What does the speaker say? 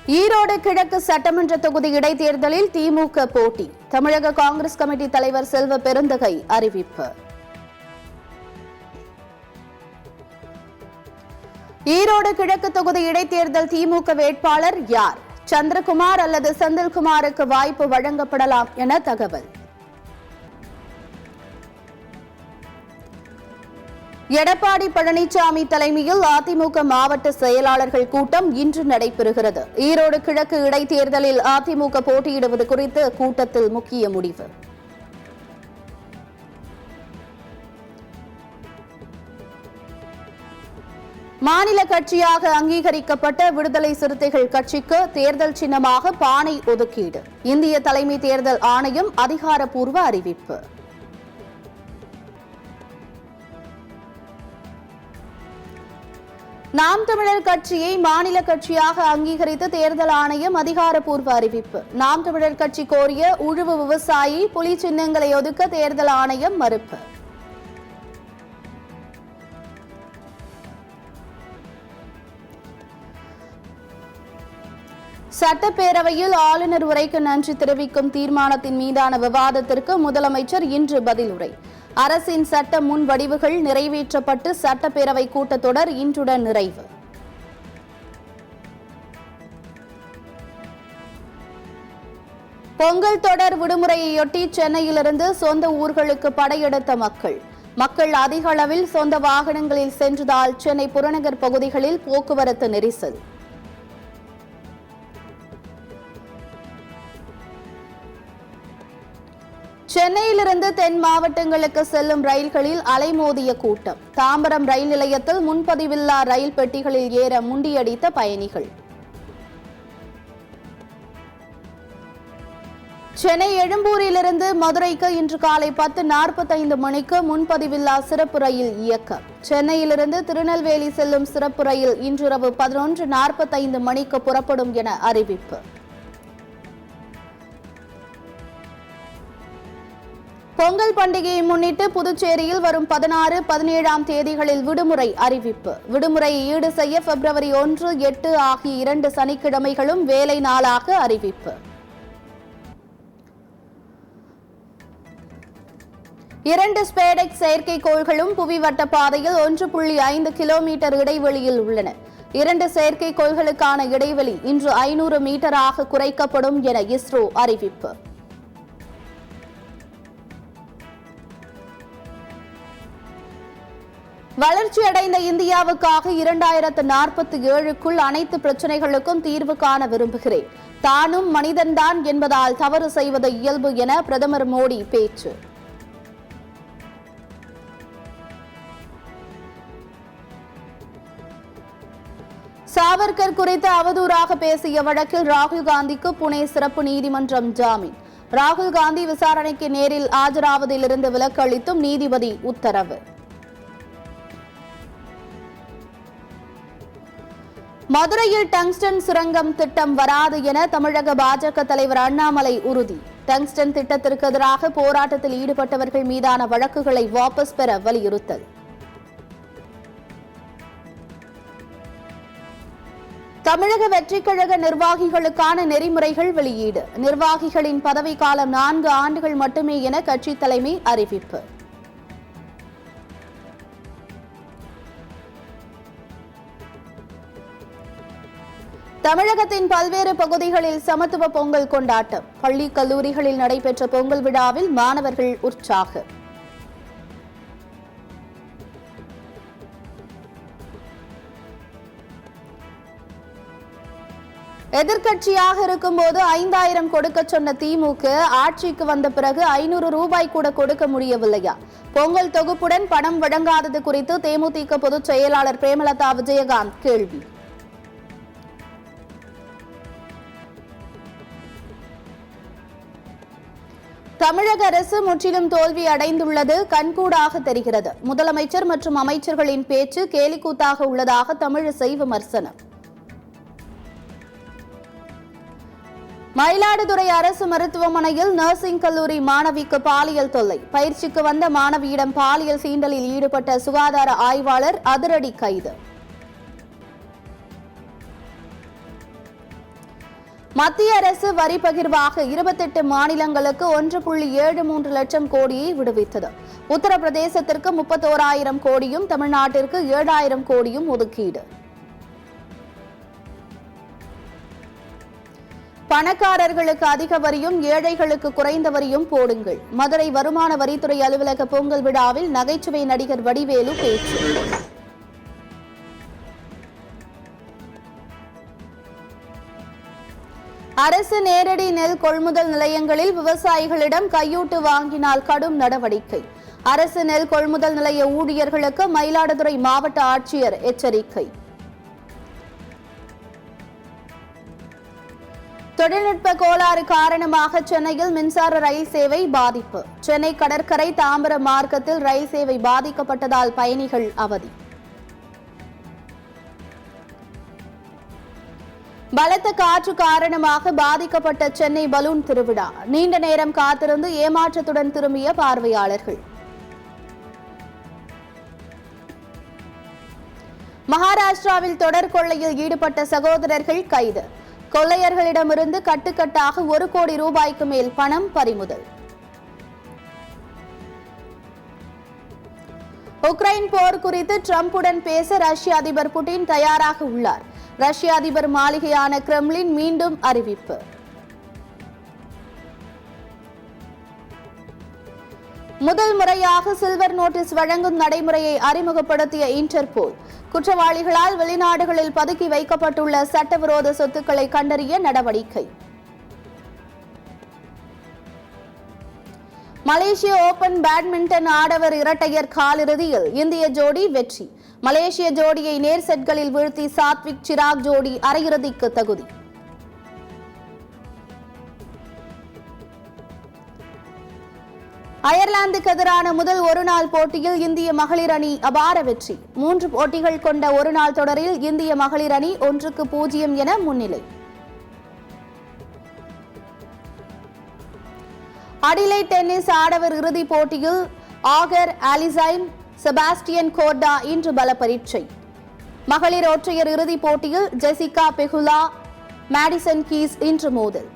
ஈரோடு கிழக்கு சட்டமன்ற தொகுதி இடைத்தேர்தலில் திமுக போட்டி. தமிழக காங்கிரஸ் கமிட்டி தலைவர் செல்வ பெருந்தகை அறிவிப்பு. ஈரோடு கிழக்கு தொகுதி இடைத்தேர்தல் திமுக வேட்பாளர் யார்? சந்திரகுமார் அல்லது செந்தில்குமாருக்கு வாய்ப்பு வழங்கப்படலாம் என தகவல். எடப்பாடி பழனிசாமி தலைமையில் அதிமுக மாவட்ட செயலாளர்கள் கூட்டம் இன்று நடைபெறுகிறது. ஈரோடு கிழக்கு இடைத்தேர்தலில் அதிமுக போட்டியிடுவது குறித்து கூட்டத்தில் முக்கிய முடிவு. மாநில கட்சியாக அங்கீகரிக்கப்பட்ட விடுதலை சிறுத்தைகள் கட்சிக்கு தேர்தல் சின்னமாக பானை ஒதுக்கீடு. இந்திய தலைமை தேர்தல் ஆணையம் அதிகாரப்பூர்வ அறிவிப்பு. நாம் தமிழர் கட்சியை மாநில கட்சியாக அங்கீகரித்து தேர்தல் ஆணையம் அதிகாரப்பூர்வ அறிவிப்பு. நாம் தமிழர் கட்சி கோரிய உழுவு விவசாயி புலி சின்னங்களை ஒதுக்க தேர்தல் ஆணையம் மறுப்பு. சட்டப்பேரவையில் ஆளுநர் உரைக்கு நன்றி தெரிவிக்கும் தீர்மானத்தின் மீதான விவாதத்திற்கு முதலமைச்சர் இன்று பதிலுரை. அரசின் சட்ட முன்வடிவுகள் நிறைவேற்றப்பட்டு சட்டப்பேரவை கூட்டத்தொடர் இன்றுடன் நிறைவு. பொங்கல் தொடர் விடுமுறையொட்டி சென்னையிலிருந்து சொந்த ஊர்களுக்கு படையெடுத்த மக்கள் அதிக அளவில் சொந்த வாகனங்களில் சென்றதால் சென்னை புறநகர் பகுதிகளில் போக்குவரத்து நெரிசல். சென்னையிலிருந்து தென் மாவட்டங்களுக்கு செல்லும் ரயில்களில் அலைமோதிய கூட்டம். தாம்பரம் ரயில் நிலையத்தில் முன்பதிவில்லா ரயில் பெட்டிகளில் ஏற முண்டியடித்த பயணிகள். சென்னை எழும்பூரிலிருந்து மதுரைக்கு இன்று காலை 10:45 மணிக்கு முன்பதிவில்லா சிறப்பு ரயில் இயக்கம். சென்னையிலிருந்து திருநெல்வேலி செல்லும் சிறப்பு ரயில் இன்றிரவு 11:45 மணிக்கு புறப்படும் என அறிவிப்பு. பொங்கல் பண்டிகையை முன்னிட்டு புதுச்சேரியில் வரும் 16, 17ஆம் தேதிகளில் விடுமுறை அறிவிப்பு. விடுமுறையை ஈடு செய்ய பிப்ரவரி 1, 8 ஆகிய 2 சனிக்கிழமைகளும் வேலை நாளாக அறிவிப்பு. 2 ஸ்பேடெக்ஸ் செயற்கைக்கோள்களும் புவி வட்ட பாதையில் 1.5 கிலோமீட்டர் இடைவெளியில் உள்ளன. 2 செயற்கைக்கோள்களுக்கான இடைவெளி இன்று 500 மீட்டராக குறைக்கப்படும் என இஸ்ரோ அறிவிப்பு. வளர்ச்சியடைந்த இந்தியாவுக்காக 2047க்குள் அனைத்து பிரச்சினைகளுக்கும் தீர்வு காண விரும்புகிறேன். தானும் மனிதன்தான் என்பதால் தவறு செய்வது இயல்பு என பிரதமர் மோடி பேச்சு. சாவர்கர் குறித்து அவதூறாக பேசிய வழக்கில் ராகுல் காந்திக்கு புனே சிறப்பு நீதிமன்றம் ஜாமீன். ராகுல் காந்தி விசாரணைக்கு நேரில் ஆஜராவதிலிருந்து விலக்கு அளித்தும் நீதிபதி உத்தரவு. மதுரையில் டங்ஸ்டன் சுரங்கம் திட்டம் வராது என தமிழக பாஜக தலைவர் அண்ணாமலை உறுதி. டங்ஸ்டன் திட்டத்திற்கு எதிராக போராட்டத்தில் ஈடுபட்டவர்கள் மீதான வழக்குகளை வாபஸ் பெற வலியுறுத்தல். தமிழக வெற்றிக் கழக நிர்வாகிகளுக்கான நெறிமுறைகள் வெளியீடு. நிர்வாகிகளின் பதவிக்காலம் 4 ஆண்டுகள் மட்டுமே என கட்சி தலைமை அறிவிப்பு. தமிழகத்தின் பல்வேறு பகுதிகளில் சமத்துவ பொங்கல் கொண்டாட்டம். பள்ளி கல்லூரிகளில் நடைபெற்ற பொங்கல் விழாவில் மாணவர்கள் உற்சாகம். எதிர்க்கட்சியாக இருக்கும்போது 5000 கொடுக்க சொன்ன திமுக ஆட்சிக்கு வந்த பிறகு 500 ரூபாய் கூட கொடுக்க முடியவில்லையா? பொங்கல் தொகுப்புடன் பணம் வழங்காதது குறித்து தேமுதிக பொதுச் செயலாளர் பிரேமலதா விஜயகாந்த் கேள்வி. தமிழக அரசு முற்றிலும் தோல்வி அடைந்துள்ளது கண்கூடாக தெரிகிறது. முதலமைச்சர் மற்றும் அமைச்சர்களின் பேச்சு கேலிக்கூத்தாக உள்ளதாக தமிழிசை விமர்சனம். மயிலாடுதுறை அரசு மருத்துவமனையில் நர்சிங் கல்லூரி மாணவிக்கு பாலியல் தொல்லை. பயிற்சிக்கு வந்த மாணவியிடம் பாலியல் சீண்டலில் ஈடுபட்ட சுகாதார ஆய்வாளர் அதிரடி கைது. மத்திய அரசு வரி பகிர்வாக 28 மாநிலங்களுக்கு 1.73 லட்சம் கோடியை விடுவித்தது. உத்தரப்பிரதேசத்திற்கு 31,000 கோடியும் தமிழ்நாட்டிற்கு 7,000 கோடியும் ஒதுக்கீடு. பணக்காரர்களுக்கு அதிக வரியும் ஏழைகளுக்கு குறைந்த வரியும் போடுங்கள். மதுரை வருமான வரித்துறை அலுவலக பொங்கல் விழாவில் நகைச்சுவை நடிகர் வடிவேலு பேச்சு. அரசு நேரடி நெல் கொள்முதல் நிலையங்களில் விவசாயிகளிடம் கையூட்டு வாங்கினால் கடும் நடவடிக்கை. அரசு நெல் கொள்முதல் நிலைய ஊழியர்களுக்கு மயிலாடுதுறை மாவட்ட ஆட்சியர் எச்சரிக்கை. தொழில்நுட்ப கோளாறு காரணமாக சென்னையில் மின்சார ரயில் சேவை பாதிப்பு. சென்னை கடற்கரை தாம்பரம் மார்க்கத்தில் ரயில் சேவை பாதிக்கப்பட்டதால் பயணிகள் அவதி. பலத்த காற்று காரணமாக பாதிக்கப்பட்ட சென்னை பலூன் திருவிழா. நீண்ட நேரம் காத்திருந்து ஏமாற்றத்துடன் திரும்பிய பார்வையாளர்கள். மகாராஷ்டிராவில் தொடர் கொள்ளையில் ஈடுபட்ட சகோதரர்கள் கைது. கொள்ளையர்களிடமிருந்து கட்டுக்கட்டாக 1 கோடி ரூபாய்க்கு மேல் பணம் பறிமுதல். உக்ரைன் போர் குறித்து டிரம்புடன் பேச ரஷ்ய அதிபர் புட்டின் தயாராக உள்ளார். ரஷ்ய அதிபர் மாளிகையான கிரெம்ளின் மீண்டும் அறிவிப்பு. முதல் முறையாக சில்வர் நோட்டீஸ் வழங்கும் நடைமுறையை அறிமுகப்படுத்திய இன்டர்போல். குற்றவாளிகளால் வெளிநாடுகளில் பதுக்கி வைக்கப்பட்டுள்ள சட்டவிரோத சொத்துக்களை கண்டறிய நடவடிக்கை. மலேசிய ஓபன் பேட்மிண்டன் ஆடவர் இரட்டையர் காலிறுதியில் இந்திய ஜோடி வெற்றி. மலேசிய ஜோடியை நேர் செட்களில் வீழ்த்தி சாத்விக் சிராக் ஜோடி அரையிறுதிக்கு தகுதி. அயர்லாந்துக்கு எதிரான முதல் ஒருநாள் போட்டியில் இந்திய மகளிர் அணி அபார வெற்றி. 3 போட்டிகள் கொண்ட ஒருநாள் தொடரில் இந்திய மகளிர் அணி 1-0 என முன்னிலை. அடிலைட் டென்னிஸ் ஆடவர் இறுதிப் போட்டியில் ஆகர் ஆலிசைன் செபாஸ்டியன் கோர்டா இன்று பல பரீட்சை. மகளிர் ஒற்றையர் இறுதிப் போட்டியில் ஜெசிகா பெகுலா மேடிசன் கீஸ் இன்று மோதல்.